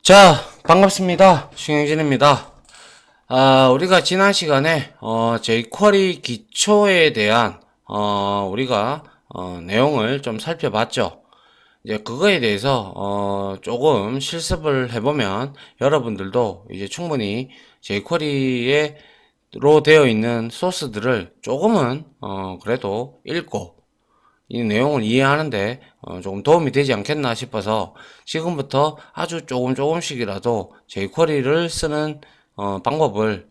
자, 반갑습니다. 신영진입니다. 우리가 지난 시간에, jQuery 기초에 대한, 우리가, 내용을 좀 살펴봤죠. 이제 그거에 대해서, 조금 실습을 해보면 여러분들도 이제 충분히 jQuery에 로 되어 있는 소스들을 조금은, 그래도 읽고, 이 내용을 이해하는데 조금 도움이 되지 않겠나 싶어서 지금부터 아주 조금씩이라도 jQuery를 쓰는 방법을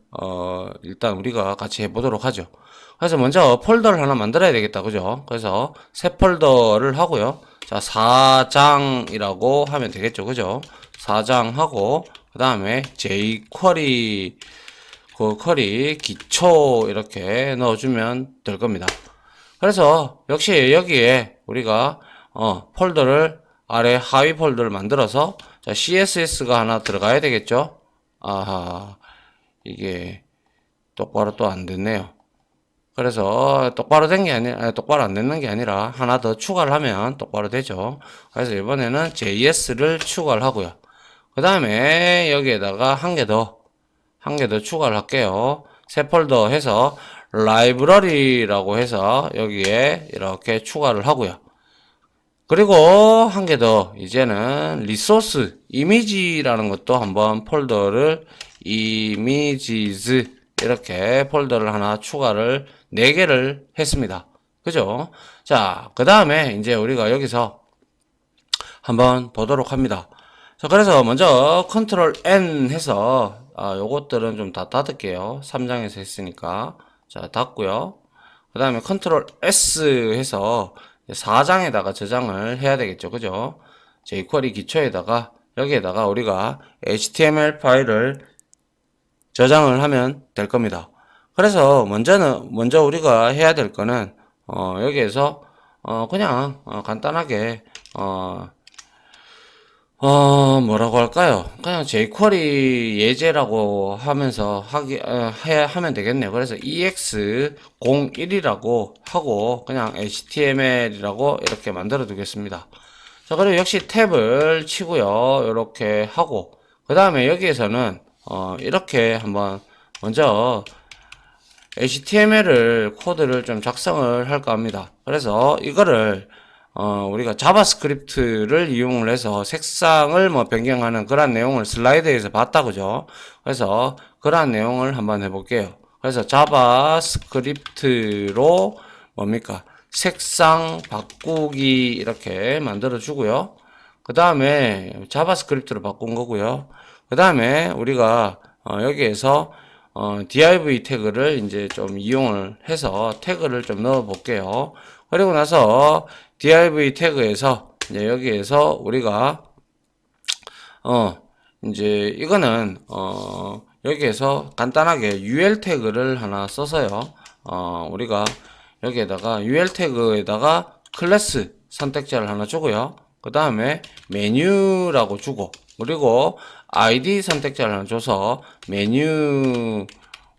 일단 우리가 같이 해보도록 하죠. 그래서 먼저 폴더를 하나 만들어야 되겠다, 그죠? 그래서 새 폴더를 하고요. 자, 4장이라고 하면 되겠죠, 그죠? 4장 하고 그 다음에 jQuery 그 쿼리 기초 이렇게 넣어주면 될 겁니다. 그래서 역시 여기에 우리가 폴더를 아래 하위 폴더를 만들어서 자, CSS가 하나 들어가야 되겠죠. 아하, 이게 똑바로 또 안 됐네요. 그래서 똑바로 된 게 아니라 똑바로 안 되는 게 아니라 하나 더 추가를 하면 똑바로 되죠. 그래서 이번에는 JS를 추가를 하고요. 그 다음에 여기에다가 한 개 더 추가를 할게요. 새 폴더 해서 라이브러리라고 해서 여기에 이렇게 추가를 하고요. 그리고 한 개 더 이제는 리소스 이미지라는 것도 한번 폴더를 이미지즈 이렇게 폴더를 하나 추가를 4개를 했습니다. 그죠? 자, 그 다음에 이제 우리가 여기서 한번 보도록 합니다. 자, 그래서 먼저 컨트롤 N 해서 요것들은 좀 다 닫을게요. 3장에서 했으니까. 자, 닫고요. 그 다음에 컨트롤 S 해서 4장에다가 저장을 해야 되겠죠. 그죠? jQuery 기초에다가 여기에다가 우리가 HTML 파일을 저장을 하면 될 겁니다. 그래서 먼저 우리가 해야 될 거는 여기에서 그냥 간단하게 뭐라고 할까요? 그냥 jQuery 예제라고 하면서 하면 되겠네요. 그래서 ex01이라고 하고, 그냥 html이라고 이렇게 만들어 두겠습니다. 자, 그리고 역시 탭을 치고요. 이렇게 하고, 그 다음에 여기에서는, 이렇게 한번 먼저 HTML을 코드를 좀 작성을 할까 합니다. 그래서 이거를 우리가 자바스크립트를 이용을 해서 색상을 뭐 변경하는 그런 내용을 슬라이드에서 봤다, 그죠? 그래서 그러한 내용을 한번 해볼게요. 그래서 자바스크립트로 뭡니까? 색상 바꾸기 이렇게 만들어 주고요. 그 다음에 자바스크립트로 바꾼 거고요. 그 다음에 우리가 여기에서 div 태그를 이제 좀 이용을 해서 태그를 좀 넣어 볼게요. 그리고 나서 div 태그에서 이제 여기에서 우리가 이제 이거는 여기에서 간단하게 ul 태그를 하나 써서요. 우리가 여기에다가 ul 태그에다가 클래스 선택자를 하나 주고요. 그 다음에 메뉴라고 주고, 그리고 id 선택자를 하나 줘서 메뉴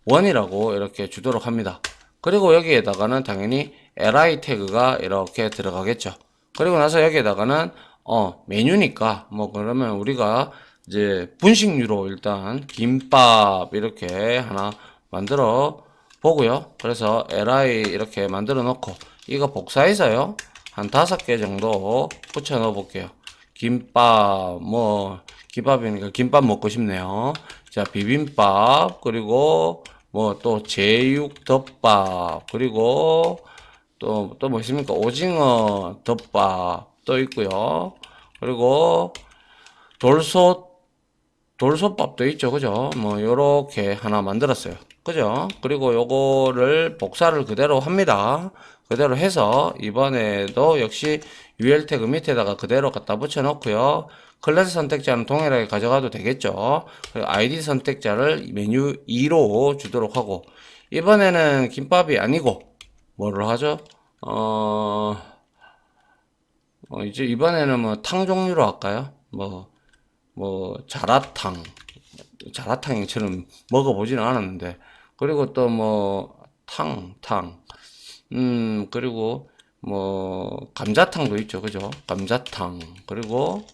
1이라고 이렇게 주도록 합니다. 그리고 여기에다가는 당연히 li 태그가 이렇게 들어가겠죠. 그리고 나서 여기에다가는 메뉴니까 뭐 그러면 우리가 이제 분식류로 일단 김밥 이렇게 하나 만들어 보고요. 그래서 li 이렇게 만들어 놓고 이거 복사해서요 한 5개 정도 붙여 넣어 볼게요. 김밥 뭐 김밥이니까 김밥 먹고 싶네요. 자, 비빔밥, 그리고 뭐 또 제육 덮밥, 그리고 또 뭐 있습니까? 오징어 덮밥 또 있고요. 그리고 돌솥 돌솥밥도 있죠, 그죠? 뭐 요렇게 하나 만들었어요, 그죠? 그리고 요거를 복사를 그대로 합니다. 그대로 해서 이번에도 역시 ul 태그 밑에다가 그대로 갖다 붙여 놓고요. 클래스 선택자는 동일하게 가져가도 되겠죠. 그리고 id 선택자를 메뉴 2로 주도록 하고, 이번에는 김밥이 아니고 뭐를 하죠? 이제 이번에는 뭐 탕 종류로 할까요? 자라탕처럼 먹어보지는 않았는데, 그리고 또 뭐 그리고 뭐 감자탕도 있죠, 그죠? 감자탕, 그리고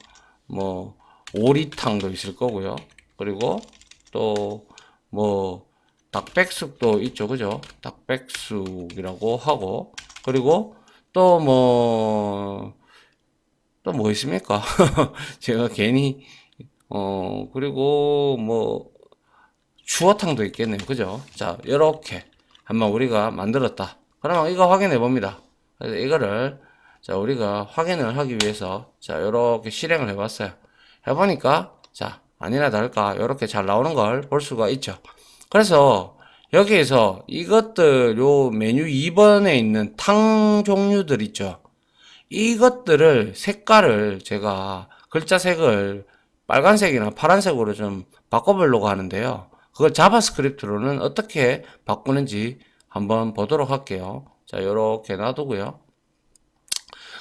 뭐 오리탕도 있을 거고요. 그리고 또 뭐 닭백숙도 있죠, 그죠? 닭백숙이라고 하고, 그리고 또 뭐 있습니까? 제가 괜히 그리고 뭐 추어탕도 있겠네요, 그죠? 자, 이렇게 한번 우리가 만들었다. 그러면 이거 확인해 봅니다. 그래서 이거를 자, 우리가 확인을 하기 위해서 자, 이렇게 실행을 해봤어요. 해보니까 자, 아니나 다를까 이렇게 잘 나오는 걸 볼 수가 있죠. 그래서 여기에서 이것들 요 메뉴 2번에 있는 탕 종류들 있죠. 이것들을 색깔을 제가 글자 색을 빨간색이나 파란색으로 좀 바꿔보려고 하는데요. 그걸 자바스크립트로는 어떻게 바꾸는지 한번 보도록 할게요. 자, 이렇게 놔두고요.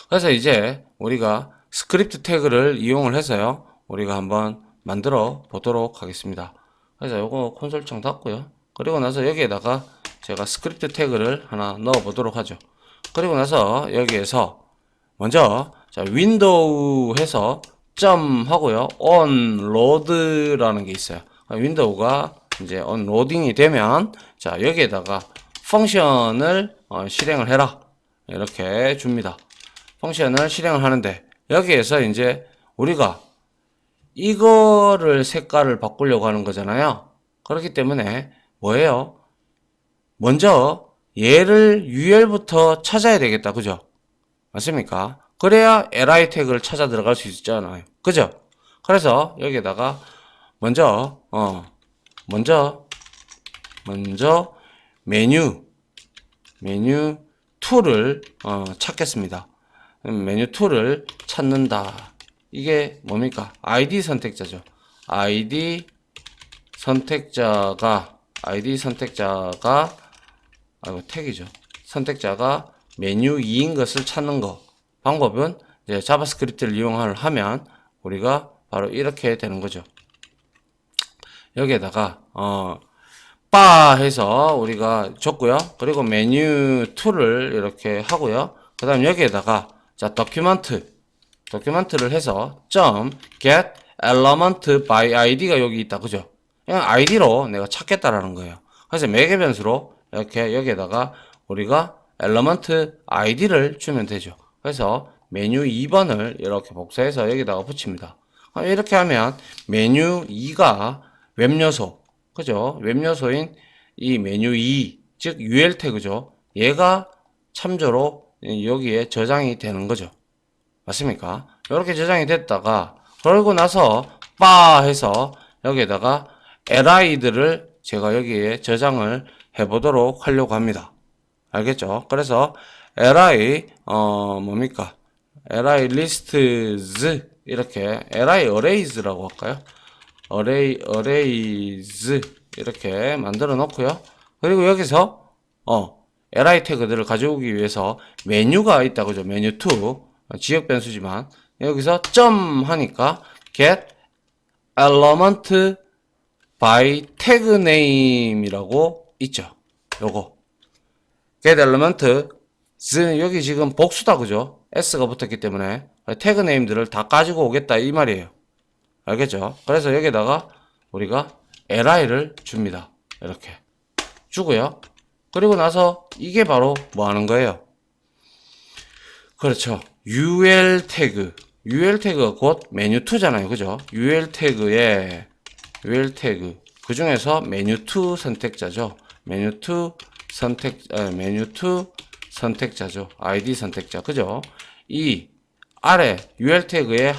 그래서 이제 우리가 스크립트 태그를 이용을 해서요. 우리가 한번 만들어 보도록 하겠습니다. 그래서 요거 콘솔 창 닫고요. 그리고 나서 여기에다가 제가 스크립트 태그를 하나 넣어 보도록 하죠. 그리고 나서 여기에서 먼저 자, 윈도우 해서 점 하고요. onload라는 게 있어요. 윈도우가 이제 onloading이 되면 자, 여기에다가 펑션을 실행을 해라. 이렇게 줍니다. 펑션을 실행을 하는데 여기에서 이제 우리가 이거를 색깔을 바꾸려고 하는 거잖아요. 그렇기 때문에 뭐예요? 먼저 얘를 UL부터 찾아야 되겠다. 그죠? 맞습니까? 그래야 li 태그를 찾아 들어갈 수 있잖아요. 그죠? 그래서 여기에다가 먼저 메뉴 툴을 찾겠습니다. 메뉴 툴을 찾는다. 이게 뭡니까? ID 선택자죠. ID 선택자가 택이죠. 선택자가 메뉴 2인 것을 찾는 거. 방법은 이제 자바스크립트를 이용하면 우리가 바로 이렇게 되는 거죠. 여기에다가 바 해서 우리가 줬고요. 그리고 메뉴 툴을 이렇게 하고요. 그 다음 여기에다가 자 도큐먼트를 해서 get element by id가 여기 있다. 그죠? 그냥 id로 내가 찾겠다라는 거예요. 그래서 매개 변수로 이렇게 여기에다가 우리가 element id를 주면 되죠. 그래서 메뉴 2번을 이렇게 복사해서 여기다가 붙입니다. 이렇게 하면 메뉴 2가 웹 요소, 그죠? 웹 요소인 이 메뉴 2, 즉 UL 태그죠. 얘가 참조로 여기에 저장이 되는 거죠. 맞습니까? 이렇게 저장이 됐다가 그러고 나서 빠 해서 여기에다가 li들을 제가 여기에 저장을 해보도록 하려고 합니다. 알겠죠? 그래서 li 뭡니까? li lists 이렇게 li arrays라고 할까요? arrays 이렇게 만들어 놓고요. 그리고 여기서 li 태그들을 가져오기 위해서 메뉴가 있다 그죠? 메뉴 2 지역 변수지만 여기서 점 하니까 get element by tag name이라고 있죠. 요거 get element 여기 지금 복수다 그죠? s가 붙었기 때문에 태그 네임들을 다 가지고 오겠다 이 말이에요. 알겠죠? 그래서 여기다가 우리가 li를 줍니다. 이렇게 주고요. 그리고 나서 이게 바로 뭐 하는 거예요? 그렇죠. UL 태그가 곧 메뉴2잖아요. 그죠? UL 태그 그 중에서 메뉴2 선택자죠. 메뉴2 선택자죠. ID 선택자. 그죠? 이 아래 UL 태그의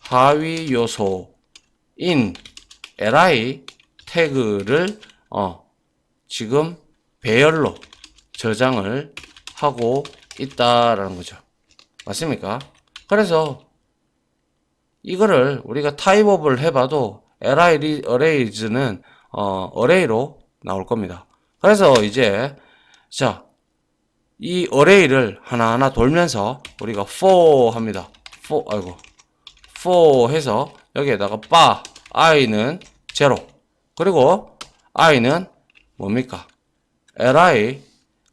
하위 요소인 li 태그를 지금 배열로 저장을 하고 있다라는 거죠. 맞습니까? 그래서 이거를 우리가 타입업을 해봐도 li arrays는 array로 나올 겁니다. 그래서 이제 자, 이 array를 하나하나 돌면서 우리가 for 합니다. for 해서 여기에다가 바 i는 0 그리고 i는 뭡니까? li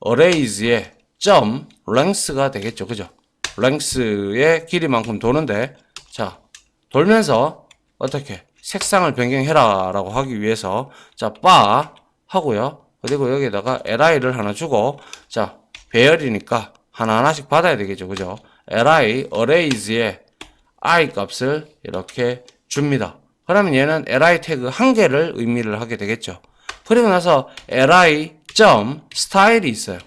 arrays의 점 length가 되겠죠. 그죠? length의 길이만큼 도는데 자, 돌면서 어떻게 색상을 변경해라 라고 하기 위해서 자, 바 하고요. 그리고 여기에다가 li를 하나 주고 자, 배열이니까 하나하나씩 받아야 되겠죠. 그죠? li arrays에 i 값을 이렇게 줍니다. 그러면 얘는 li 태그 한 개를 의미를 하게 되겠죠. 그리고 나서 li 점 스타일이 있어요.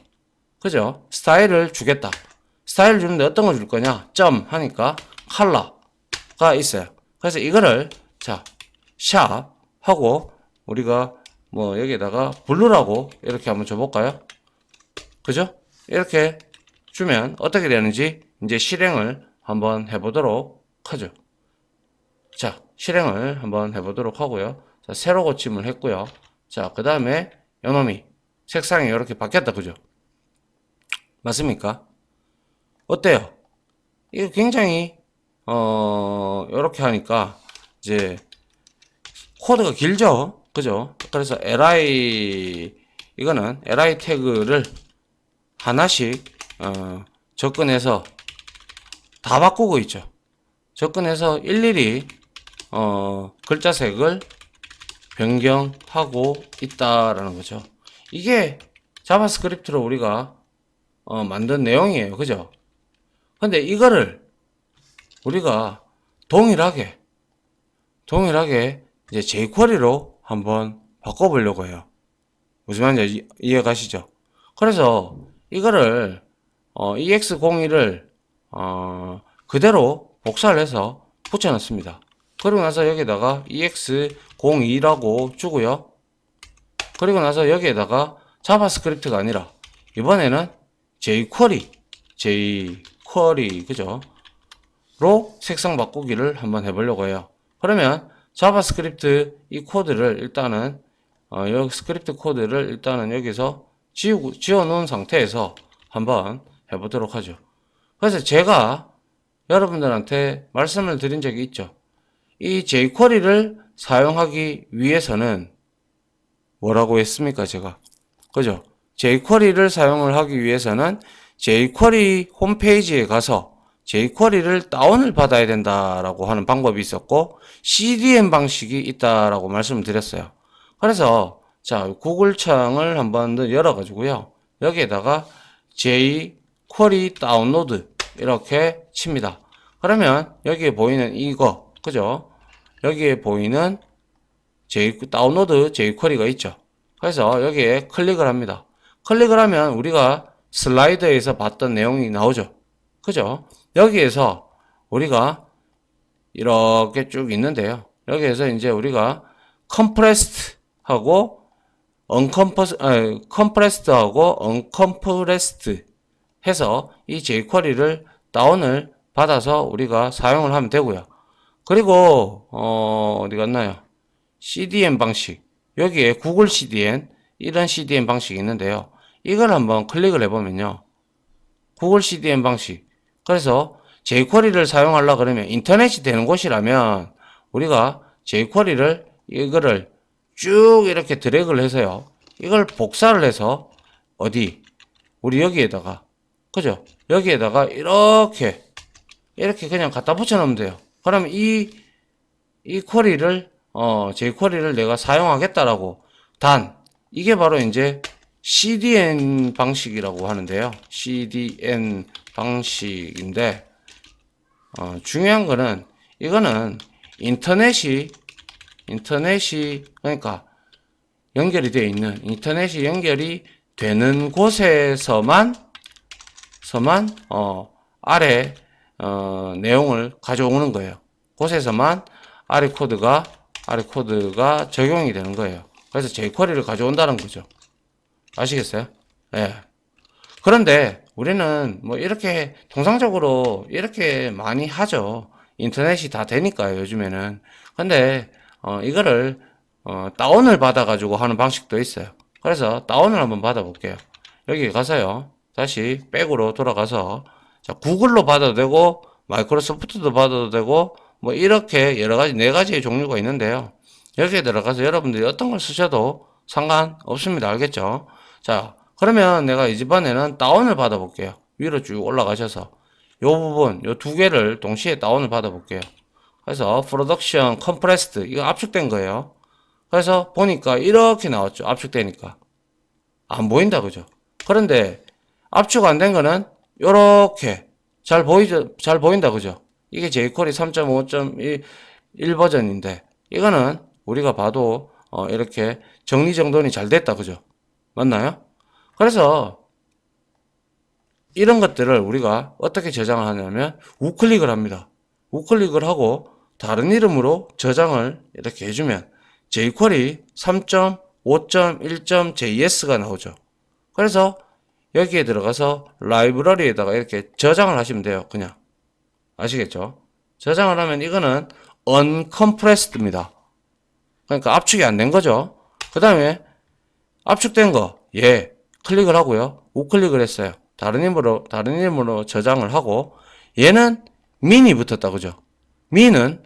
그죠? 스타일을 주겠다. 스타일을 주는데 어떤 걸 줄 거냐? 점 하니까 컬러가 있어요. 그래서 이거를 자, 샵 하고 우리가 뭐 여기에다가 블루라고 이렇게 한번 줘볼까요? 그죠? 이렇게 주면 어떻게 되는지 이제 실행을 한번 해보도록 하죠. 자, 실행을 한번 해보도록 하고요. 자, 새로 고침을 했고요. 자, 그 다음에 요놈이 색상이 이렇게 바뀌었다. 그죠? 맞습니까? 어때요? 이거 굉장히 이렇게 하니까 이제 코드가 길죠? 그죠? 그래서 이거는 li 태그를 하나씩 접근해서 다 바꾸고 있죠. 접근해서 일일이 글자색을 변경하고 있다라는 거죠. 이게 자바스크립트로 우리가 만든 내용이에요. 그죠? 근데 이거를 우리가 동일하게 이제 jQuery로 한번 바꿔보려고 해요. 무슨 말인지 이해 가시죠? 그래서 이거를 EX01을 그대로 복사를 해서 붙여놨습니다. 그리고 나서 여기다가 EX02라고 주고요. 그리고 나서 여기에다가 자바스크립트가 아니라 이번에는 jQuery 그죠? 로 색상 바꾸기를 한번 해보려고 해요. 그러면 자바스크립트 이 코드를 일단은 여기 스크립트 코드를 일단은 여기서 지워 놓은 상태에서 한번 해보도록 하죠. 그래서 제가 여러분들한테 말씀을 드린 적이 있죠. 이 jQuery를 사용하기 위해서는 뭐라고 했습니까? 제가 그죠? jQuery를 사용을 하기 위해서는 jQuery 홈페이지에 가서 jQuery를 다운을 받아야 된다라고 하는 방법이 있었고 CDN 방식이 있다라고 말씀을 드렸어요. 그래서 자, 구글 창을 한번 더 열어 가지고요. 여기에다가 jQuery 다운로드 이렇게 칩니다. 그러면 여기에 보이는 이거 그죠? 여기에 보이는 다운로드 jQuery가 있죠. 그래서 여기에 클릭을 합니다. 클릭을 하면 우리가 슬라이드에서 봤던 내용이 나오죠. 그죠? 여기에서 우리가 이렇게 쭉 있는데요. 여기에서 이제 우리가 compressed 하고 compressed 하고 uncompressed 해서 이 jQuery를 다운을 받아서 우리가 사용을 하면 되고요. 그리고 어디 갔나요? CDN 방식. 여기에 구글 CDN 이런 CDN 방식이 있는데요. 이걸 한번 클릭을 해보면요. 구글 CDN 방식. 그래서 jQuery를 사용하려고 그러면 인터넷이 되는 곳이라면 우리가 jQuery를 이거를 쭉 이렇게 드래그를 해서요. 이걸 복사를 해서 어디 우리 여기에다가 그죠? 여기에다가 이렇게 그냥 갖다 붙여 놓으면 돼요. 그러면 이 쿼리를 jQuery를 내가 사용하겠다라고 단 이게 바로 이제 CDN 방식이라고 하는데요. CDN 방식인데 중요한 거는 이거는 인터넷이 그러니까 연결이 되어 있는 인터넷이 연결이 되는 곳에서만 아래 내용을 가져오는 거예요. 곳에서만 아래 코드가 적용이 되는 거예요. 그래서 jQuery를 가져온다는 거죠. 아시겠어요? 예. 그런데 우리는 뭐 이렇게 통상적으로 이렇게 많이 하죠. 인터넷이 다 되니까요, 요즘에는. 근데 이거를 다운을 받아 가지고 하는 방식도 있어요. 그래서 다운을 한번 받아 볼게요. 여기 가서요. 다시 백으로 돌아가서 자, 구글로 받아도 되고 마이크로소프트도 받아도 되고 뭐 이렇게 여러 가지 네 가지의 종류가 있는데요. 여기에 들어가서 여러분들이 어떤 걸 쓰셔도 상관없습니다. 알겠죠? 자, 그러면 내가 이번에는 다운을 받아 볼게요. 위로 쭉 올라가셔서 요 부분, 요 두 개를 동시에 다운을 받아 볼게요. 그래서 프로덕션 컴프레스드 이거 압축된 거예요. 그래서 보니까 이렇게 나왔죠. 압축되니까 안 보인다 그죠? 그런데 압축 안 된 거는 요렇게 잘 보인다 그죠? 이게 jQuery 3.5.1 버전인데 이거는 우리가 봐도 이렇게 정리정돈이 잘 됐다 그죠? 맞나요? 그래서 이런 것들을 우리가 어떻게 저장을 하냐면 우클릭을 합니다. 우클릭을 하고 다른 이름으로 저장을 이렇게 해주면 jQuery 3.5.1.js가 나오죠. 그래서 여기에 들어가서 라이브러리에다가 이렇게 저장을 하시면 돼요. 그냥 아시겠죠? 저장을 하면 이거는 uncompressed입니다. 그러니까 압축이 안 된 거죠. 그 다음에 압축된 거, 클릭을 하고요. 우클릭을 했어요. 다른 이름으로 저장을 하고, 얘는 민이 붙었다, 그죠? 민은,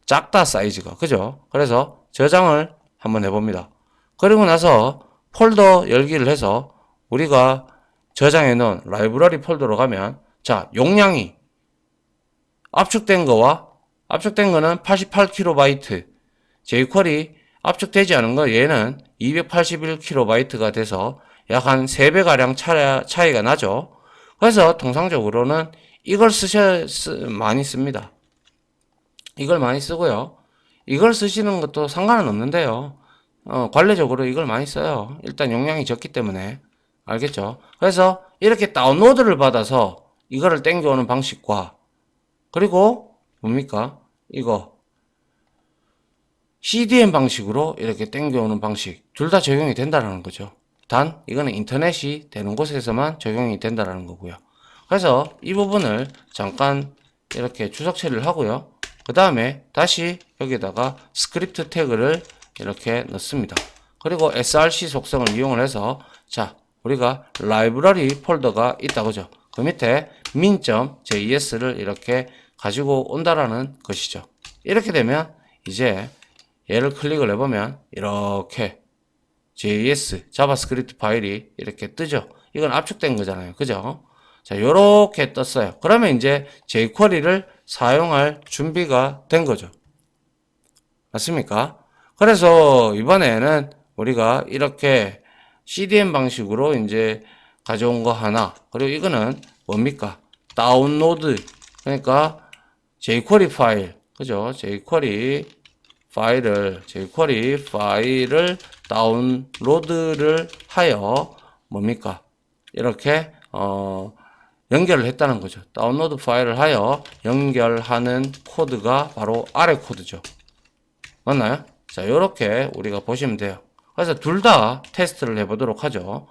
작다, 사이즈가. 그죠? 그래서 저장을 한번 해봅니다. 그리고 나서 폴더 열기를 해서 우리가 저장해 놓은 라이브러리 폴더로 가면, 자, 용량이 압축된 거는 88KB, jQuery 압축되지 않은 거 얘는 281KB가 돼서 약 한 3배가량 차이가 나죠. 그래서 통상적으로는 이걸 많이 씁니다. 이걸 많이 쓰고요. 이걸 쓰시는 것도 상관은 없는데요. 관례적으로 이걸 많이 써요. 일단 용량이 적기 때문에. 알겠죠? 그래서 이렇게 다운로드를 받아서 이거를 땡겨오는 방식과 그리고 뭡니까? 이거 CDN 방식으로 이렇게 땡겨오는 방식 둘 다 적용이 된다는 거죠. 단 이거는 인터넷이 되는 곳에서만 적용이 된다는 거고요. 그래서 이 부분을 잠깐 이렇게 주석 처리를 하고요. 그 다음에 다시 여기다가 스크립트 태그를 이렇게 넣습니다. 그리고 src 속성을 이용을 해서 자 우리가 라이브러리 폴더가 있다 그죠? 그 밑에 min.js를 이렇게 가지고 온다라는 것이죠. 이렇게 되면 이제 얘를 클릭을 해보면 이렇게 JS 자바스크립트 파일이 이렇게 뜨죠. 이건 압축된 거잖아요. 그죠? 자, 요렇게 떴어요. 그러면 이제 jQuery를 사용할 준비가 된 거죠. 맞습니까? 그래서 이번에는 우리가 이렇게 CDN 방식으로 이제 가져온 거 하나, 그리고 이거는 뭡니까? 다운로드. 그러니까 jQuery 파일. 그죠? jQuery 파일을 다운로드를 하여 뭡니까? 이렇게 연결을 했다는 거죠. 다운로드 파일을 하여 연결하는 코드가 바로 아래 코드죠. 맞나요? 자, 이렇게 우리가 보시면 돼요. 그래서 둘 다 테스트를 해보도록 하죠.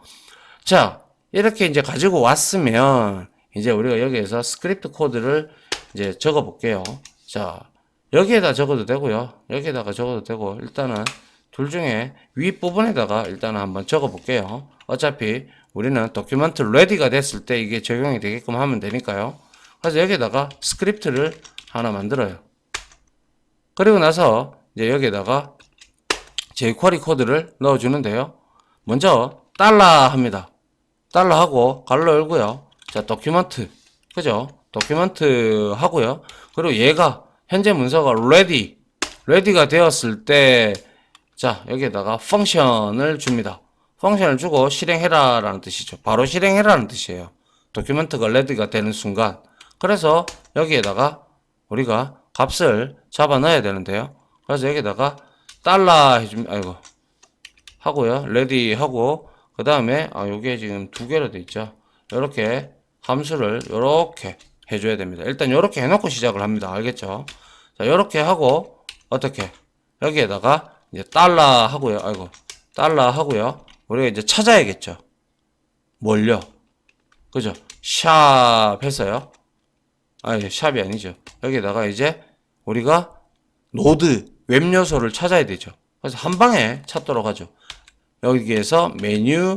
자, 이렇게 이제 가지고 왔으면 이제 우리가 여기에서 스크립트 코드를 이제 적어 볼게요. 자, 여기에다 적어도 되고요. 여기에다가 적어도 되고 일단은 둘 중에 윗부분에다가 일단은 한번 적어 볼게요. 어차피 우리는 도큐먼트 레디가 됐을 때 이게 적용이 되게끔 하면 되니까요. 그래서 여기에다가 스크립트를 하나 만들어요. 그리고 나서 이제 여기에다가 jQuery 코드를 넣어 주는데요. 먼저 달러 합니다. 달러 하고 괄호 열고요. 자, 도큐먼트. 그죠? 도큐먼트 하고요. 그리고 얘가 현재 문서가 ready가 되었을 때, 자, 여기에다가 펑션을 줍니다. 펑션을 주고 실행해라 라는 뜻이죠. 바로 실행해라 라는 뜻이에요. 도큐멘트가 ready가 되는 순간. 그래서 여기에다가 우리가 값을 잡아 넣어야 되는데요. 그래서 여기에다가 달러 해줍니다. 아이고. 하고요. ready 하고, 그 다음에, 요게 지금 두 개로 돼 있죠. 요렇게 함수를 요렇게 해줘야 됩니다. 일단 요렇게 해놓고 시작을 합니다. 알겠죠? 자, 요렇게 하고 어떻게 여기에다가 이제 달러 하고요. 달러 하고요. 우리가 이제 찾아야겠죠. 뭘요? 그죠? 샵 해서요. 샵이 아니죠. 여기에다가 이제 우리가 노드 웹 요소를 찾아야 되죠. 그래서 한 방에 찾도록 하죠. 여기에서 메뉴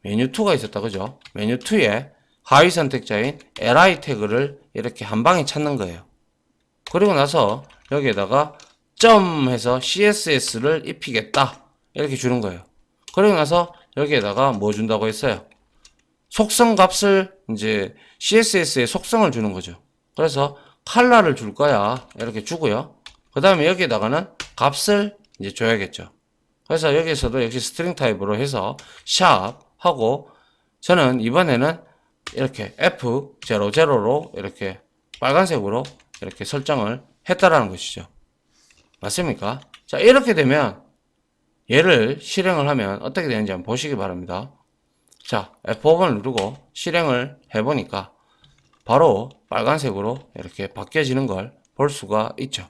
2가 있었다. 그죠? 메뉴 2에 하위 선택자인 li 태그를 이렇게 한 방에 찾는 거예요. 그리고 나서 여기에다가 점 해서 css를 입히겠다 이렇게 주는 거예요. 그리고 나서 여기에다가 뭐 준다고 했어요? 속성 값을 이제 CSS에 속성을 주는 거죠. 그래서 컬러를 줄 거야. 이렇게 주고요. 그 다음에 여기에다가는 값을 이제 줘야겠죠. 그래서 여기에서도 역시 스트링 타입으로 해서 샵 하고 저는 이번에는 이렇게 F00로 이렇게 빨간색으로 이렇게 설정을 했다라는 것이죠. 맞습니까? 자, 이렇게 되면 얘를 실행을 하면 어떻게 되는지 한번 보시기 바랍니다. 자, F5번을 누르고 실행을 해보니까 바로 빨간색으로 이렇게 바뀌어지는 걸 볼 수가 있죠.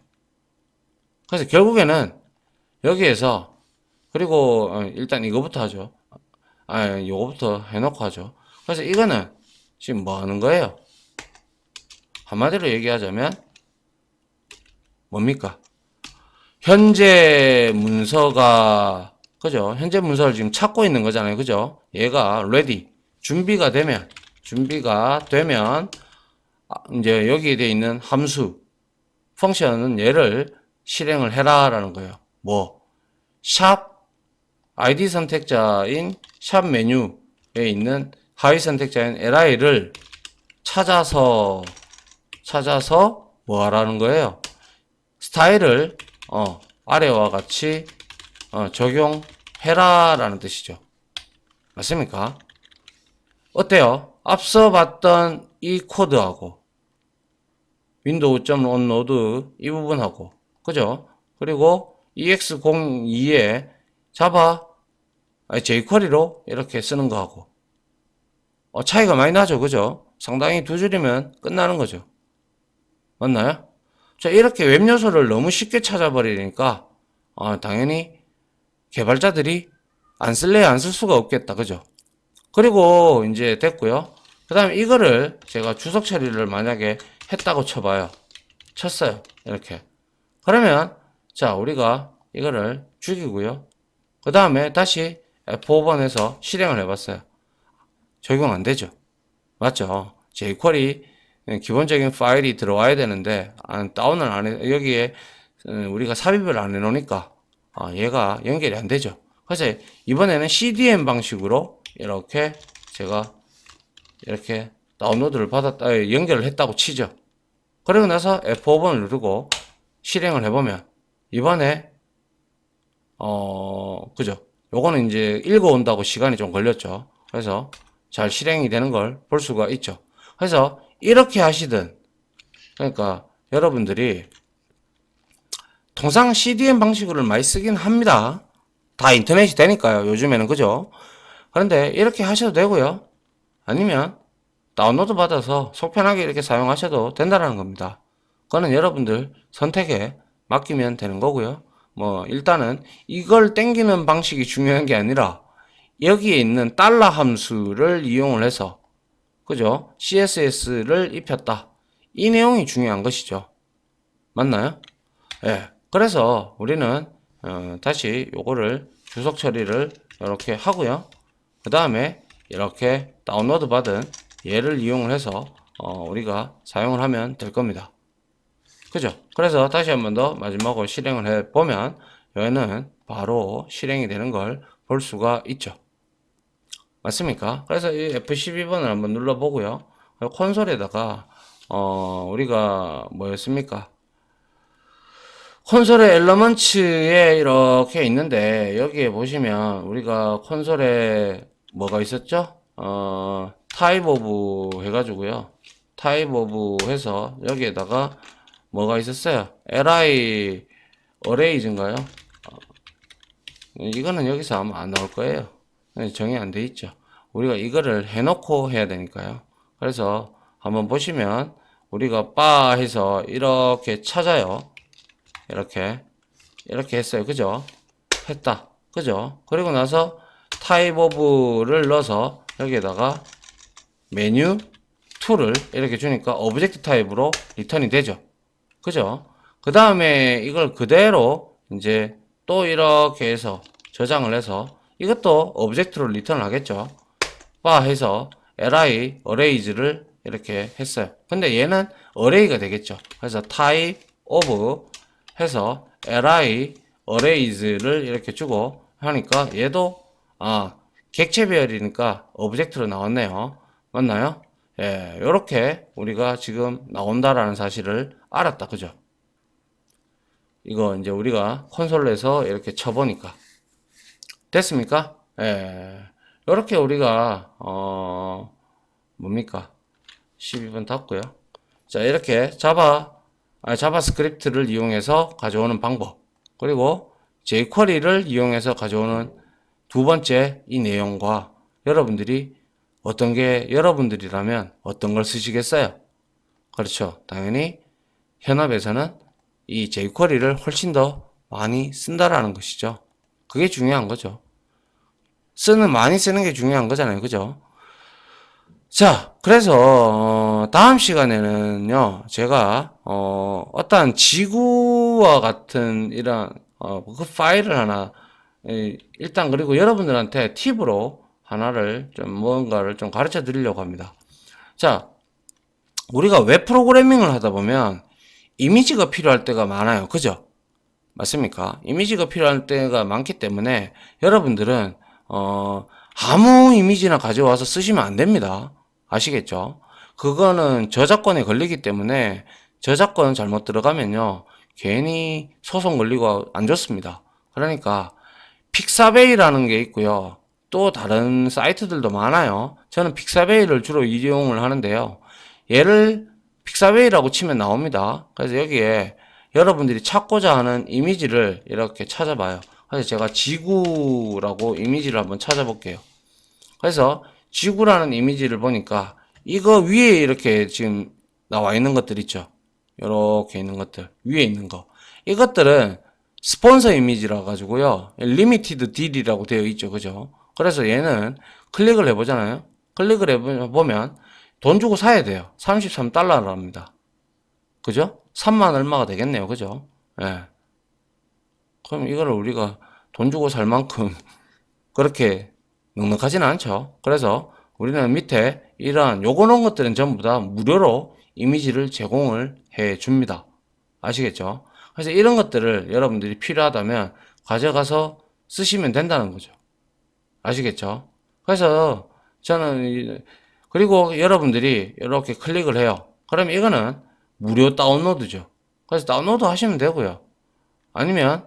그래서 결국에는 여기에서 그리고 일단 이거부터 하죠. 요거부터 해놓고 하죠. 그래서 이거는 지금 뭐 하는 거예요? 한마디로 얘기하자면 뭡니까? 현재 문서가 그죠? 현재 문서를 지금 찾고 있는 거잖아요. 그죠? 얘가 ready 준비가 되면 이제 여기에 되어 있는 함수 펑션은 얘를 실행을 해라 라는 거예요. 뭐 샵 id 선택자인 샵 메뉴에 있는 하위 선택자인 li를 찾아서 뭐 하라는 거예요? 스타일을 아래와 같이 적용해라 라는 뜻이죠. 맞습니까? 어때요? 앞서 봤던 이 코드하고 윈도우.onNode 이 부분하고 그죠? 그리고 EX02에 자바 jQuery로 이렇게 쓰는 거하고 차이가 많이 나죠. 그죠? 상당히 두 줄이면 끝나는 거죠. 맞나요? 자, 이렇게 웹 요소를 너무 쉽게 찾아버리니까 당연히 개발자들이 안 쓸래야 안 쓸 수가 없겠다. 그죠? 그리고 이제 됐고요. 그 다음에 이거를 제가 주석 처리를 만약에 했다고 쳐봐요. 쳤어요. 이렇게. 그러면 자, 우리가 이거를 죽이고요. 그 다음에 다시 F5번에서 실행을 해봤어요. 적용 안 되죠. 맞죠? jQuery 기본적인 파일이 들어와야 되는데 다운을 안 해, 여기에 우리가 삽입을 안 해놓으니까 얘가 연결이 안 되죠. 그래서 이번에는 CDN 방식으로 이렇게 제가 이렇게 다운로드를 연결을 했다고 치죠. 그러고 나서 F5번을 누르고 실행을 해보면 이번에 그죠? 요거는 이제 읽어온다고 시간이 좀 걸렸죠. 그래서 잘 실행이 되는 걸 볼 수가 있죠. 그래서 이렇게 하시든 그러니까 여러분들이 통상 CDN 방식으로 많이 쓰긴 합니다. 다 인터넷이 되니까요. 요즘에는 그죠? 그런데 이렇게 하셔도 되고요. 아니면 다운로드 받아서 속 편하게 이렇게 사용하셔도 된다는 겁니다. 그거는 여러분들 선택에 맡기면 되는 거고요. 뭐 일단은 이걸 땡기는 방식이 중요한 게 아니라 여기에 있는 달러 함수를 이용을 해서 그죠? CSS를 입혔다. 이 내용이 중요한 것이죠. 맞나요? 예. 그래서 우리는 다시 요거를 주석 처리를 이렇게 하고요. 그 다음에 이렇게 다운로드 받은 얘를 이용을 해서 우리가 사용을 하면 될 겁니다. 그죠? 그래서 다시 한 번 더 마지막으로 실행을 해 보면 얘는 바로 실행이 되는 걸 볼 수가 있죠. 맞습니까? 그래서 이 F12번을 한번 눌러 보고요. 콘솔에다가 우리가 뭐였습니까? 콘솔의 엘러먼츠에 이렇게 있는데 여기에 보시면 우리가 콘솔에 뭐가 있었죠? 타입 오브 해가지고요. 타입 오브 해서 여기에다가 뭐가 있었어요? li arrays인가요? 이거는 여기서 아마 안 나올 거예요. 정의 안 돼 있죠. 우리가 이거를 해놓고 해야 되니까요. 그래서 한번 보시면 우리가 바 해서 이렇게 찾아요. 이렇게 했어요. 그죠? 했다. 그죠? 그리고 나서 타입 오브를 넣어서 여기에다가 메뉴 툴을 이렇게 주니까 오브젝트 타입으로 리턴이 되죠. 그죠? 그 다음에 이걸 그대로 이제 또 이렇게 해서 저장을 해서 이것도 오브젝트로 리턴을 하겠죠. 바 해서 li arrays를 이렇게 했어요. 근데 얘는 array가 되겠죠. 그래서 type of 해서 li arrays를 이렇게 주고 하니까 얘도 객체 배열이니까 오브젝트로 나왔네요. 맞나요? 예, 요렇게 우리가 지금 나온다라는 사실을 알았다. 그죠? 이거 이제 우리가 콘솔에서 이렇게 쳐보니까. 됐습니까? 예. 요렇게 우리가, 뭡니까? 12번 닫고요. 자, 이렇게 자바스크립트를 이용해서 가져오는 방법. 그리고 jQuery를 이용해서 가져오는 두 번째 이 내용과 여러분들이 어떤 게 여러분들이라면 어떤 걸 쓰시겠어요? 그렇죠. 당연히 현업에서는 이 jQuery를 훨씬 더 많이 쓴다라는 것이죠. 그게 중요한 거죠. 많이 쓰는 게 중요한 거잖아요. 그죠? 자, 그래서 다음 시간에는요, 제가 어떠한 지구와 같은 이런 그 파일을 하나 일단 그리고 여러분들한테 팁으로 하나를 좀 뭔가를 좀 가르쳐 드리려고 합니다. 자, 우리가 웹 프로그래밍을 하다 보면 이미지가 필요할 때가 많아요. 그죠? 맞습니까? 이미지가 필요할 때가 많기 때문에 여러분들은 아무 이미지나 가져와서 쓰시면 안 됩니다. 아시겠죠? 그거는 저작권에 걸리기 때문에 저작권 잘못 들어가면요 괜히 소송 걸리고 안 좋습니다. 그러니까 픽사베이라는 게 있고요. 또 다른 사이트들도 많아요. 저는 픽사베이를 주로 이용을 하는데요. 얘를 픽사베이라고 치면 나옵니다. 그래서 여기에 여러분들이 찾고자 하는 이미지를 이렇게 찾아봐요. 그래서 제가 지구라고 이미지를 한번 찾아볼게요. 그래서 지구라는 이미지를 보니까 이거 위에 이렇게 지금 나와 있는 것들 있죠. 이렇게 있는 것들 위에 있는 거 이것들은 스폰서 이미지라 가지고요 리미티드 딜이라고 되어 있죠. 그죠? 그래서 얘는 클릭을 해보잖아요. 클릭을 해보면 돈 주고 사야 돼요. 33달러랍니다. 그죠? 3만 얼마가 되겠네요. 그죠? 예. 그럼 이거를 우리가 돈 주고 살 만큼 그렇게 넉넉하지는 않죠. 그래서 우리는 밑에 이러한 요거는 것들은 전부 다 무료로 이미지를 제공을 해 줍니다. 아시겠죠? 그래서 이런 것들을 여러분들이 필요하다면 가져가서 쓰시면 된다는 거죠. 아시겠죠? 그래서 저는 그리고 여러분들이 이렇게 클릭을 해요. 그럼 이거는 무료 다운로드죠. 그래서 다운로드 하시면 되고요. 아니면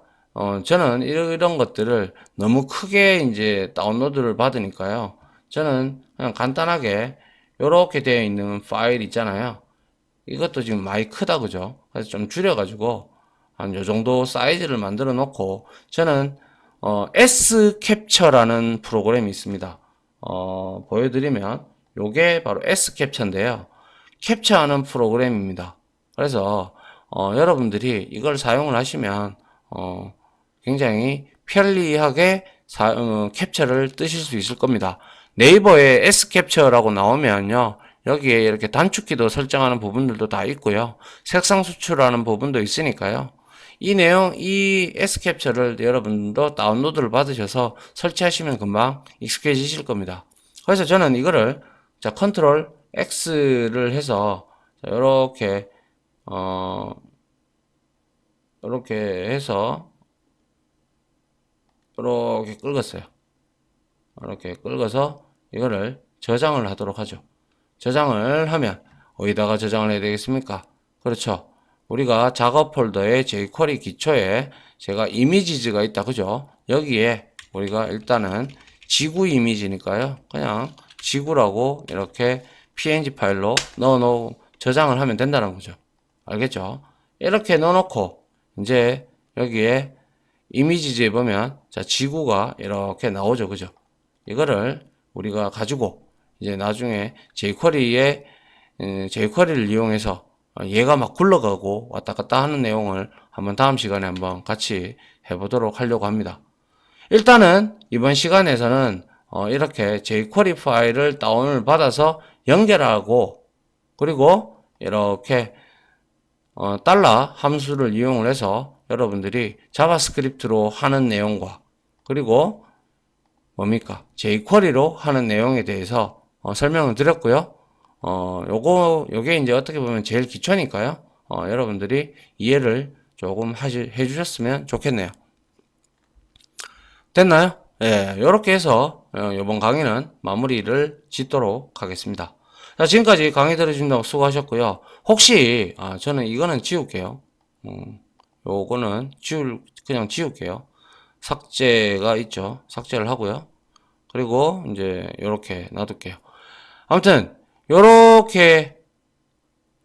저는 이런 것들을 너무 크게 이제 다운로드를 받으니까요. 저는 그냥 간단하게 이렇게 되어 있는 파일 있잖아요. 이것도 지금 많이 크다 그죠? 그래서 좀 줄여가지고 한 요 정도 사이즈를 만들어 놓고 저는 S 캡처라는 프로그램이 있습니다. 보여드리면 요게 바로 S 캡처인데요. 캡처하는 프로그램입니다. 그래서 여러분들이 이걸 사용을 하시면 굉장히 편리하게 캡처를 뜨실 수 있을 겁니다. 네이버에 S 캡처라고 나오면요. 여기에 이렇게 단축키도 설정하는 부분들도 다 있고요. 색상 수출하는 부분도 있으니까요. 이 내용, 이 S 캡처를 여러분도 다운로드를 받으셔서 설치하시면 금방 익숙해지실 겁니다. 그래서 저는 이거를 자 컨트롤 X를 해서 이렇게 이렇게 해서 이렇게 긁었어요. 이렇게 긁어서 이거를 저장을 하도록 하죠. 저장을 하면 어디다가 저장을 해야 되겠습니까? 그렇죠. 우리가 작업 폴더에 jQuery 기초에 제가 이미지즈가 있다. 그죠? 여기에 우리가 일단은 지구 이미지니까요. 그냥 지구라고 이렇게 png 파일로 넣어놓고 저장을 하면 된다는 거죠. 알겠죠? 이렇게 넣어놓고 이제 여기에 이미지즈에 보면 자 지구가 이렇게 나오죠. 그죠? 이거를 우리가 가지고 이제 나중에 jQuery를 이용해서 얘가 막 굴러가고 왔다 갔다 하는 내용을 한번 다음 시간에 한번 같이 해보도록 하려고 합니다. 일단은 이번 시간에서는 이렇게 jQuery 파일을 다운을 받아서 연결하고 그리고 이렇게 달러 함수를 이용을 해서 여러분들이 자바스크립트로 하는 내용과 그리고 뭡니까 jQuery로 하는 내용에 대해서 설명을 드렸고요. 요게 이제 어떻게 보면 제일 기초니까요. 여러분들이 이해를 조금 해주셨으면 좋겠네요. 됐나요? 예, 요렇게 해서 이번 강의는 마무리를 짓도록 하겠습니다. 자, 지금까지 강의 들어주신다고 수고하셨고요. 혹시, 저는 이거는 지울게요. 요거는 그냥 지울게요. 삭제가 있죠. 삭제를 하고요. 그리고 이제 요렇게 놔둘게요. 아무튼 요렇게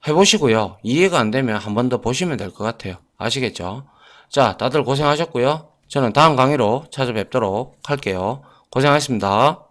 해보시고요. 이해가 안 되면 한 번 더 보시면 될 것 같아요. 아시겠죠? 자, 다들 고생하셨고요. 저는 다음 강의로 찾아뵙도록 할게요. 고생하셨습니다.